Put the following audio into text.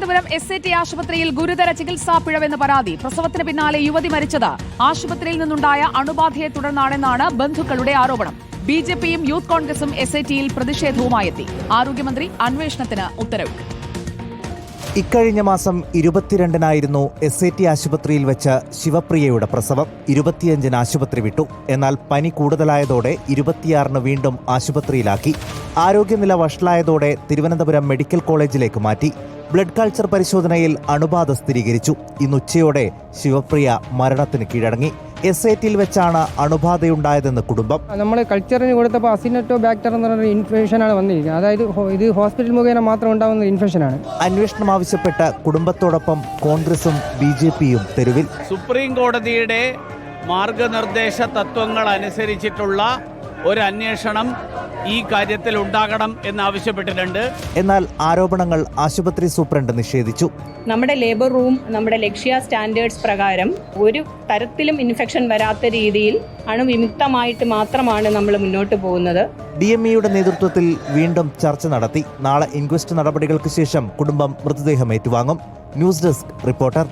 Thiruvananthapuram SAT ആശുപത്രിയിൽ ഗുരുതര ചികിത്സാ പിഴവെന്ന് പരാതി. പ്രസവത്തിന് പിന്നാലെ യുവതി മരിച്ചത് ആശുപത്രിയിൽ നിന്നുണ്ടായ അണുബാധയെ തുടർന്നാണെന്നാണ് ബന്ധുക്കളുടെ ആരോപണം. BJPയും യൂത്ത് കോൺഗ്രസും SATയിൽ പ്രതിഷേധവുമായെത്തി. ആരോഗ്യമന്ത്രി അന്വേഷണത്തിന് ഉത്തരവിട്ടു. ഇക്കഴിഞ്ഞ മാസം 22-നായിരുന്നു SAT ആശുപത്രിയിൽ വെച്ച് ശിവപ്രിയയുടെ പ്രസവം. 25-ന് ആശുപത്രി വിട്ടു. എന്നാൽ പനി കൂടുതലായതോടെ 26-ന് വീണ്ടും ആശുപത്രിയിലാക്കി. ആരോഗ്യനില വഷളായതോടെ തിരുവനന്തപുരം മെഡിക്കൽ കോളേജിലേക്ക് മാറ്റി. ബ്ലഡ് കൾച്ചർ പരിശോധനയിൽ അണുബാധ സ്ഥിരീകരിച്ചു. ഇന്ന് ഉച്ചയോടെ ശിവപ്രിയ മരണത്തിന് കീഴടങ്ങി. SATയിൽ വെച്ചാണ് അണുബാധയുണ്ടായതെന്ന് കുടുംബം. നമ്മൾ കൾച്ചറിന് കൊടുത്തപ്പോൾ അസിനോബാക്ടർ എന്ന് പറയുന്ന ഇൻഫെക്ഷനാണ് വന്നിരിക്കുന്നത്. അതായത് ഇത് ഹോസ്പിറ്റൽ മുഖേന മാത്രം ഉണ്ടാകുന്ന ഇൻഫെക്ഷനാണ്. അന്വേഷണം ആവശ്യപ്പെട്ട കുടുംബത്തോടൊപ്പം കോൺഗ്രസും BJPയും തെരുവിൽ. സുപ്രീം കോടതിയുടെ മാർഗനിർദ്ദേശ തത്വങ്ങൾ അനുസരിച്ചിട്ടുള്ള ഒരു അന്വേഷണം ഈ കാര്യത്തിൽ ഉണ്ടാകണം എന്നാവശ്യപ്പെട്ടിട്ടുണ്ട്. എന്നാൽ ആരോപണങ്ങൾ ആശുപത്രി സൂപ്രണ്ട് നിഷേധിച്ചു. നമ്മുടെ ലേബർ റൂം നമ്മുടെ ലക്ഷ്യ സ്റ്റാൻഡേർഡ്സ് പ്രകാരം ഒരു തരത്തിലും ഇൻഫെക്ഷൻ വരാത്ത രീതിയിൽ അണുവിമുക്തമായിട്ട് മാത്രമാണ് നമ്മൾ മുന്നോട്ട് പോകുന്നത്. DMEയുടെ നേതൃത്വത്തിൽ വീണ്ടും ചർച്ച നടത്തി. നാളെ ഇൻക്വസ്റ്റ് നടപടികൾക്ക് ശേഷം കുടുംബം മൃതദേഹം ഏറ്റുവാങ്ങും. News desk reporter.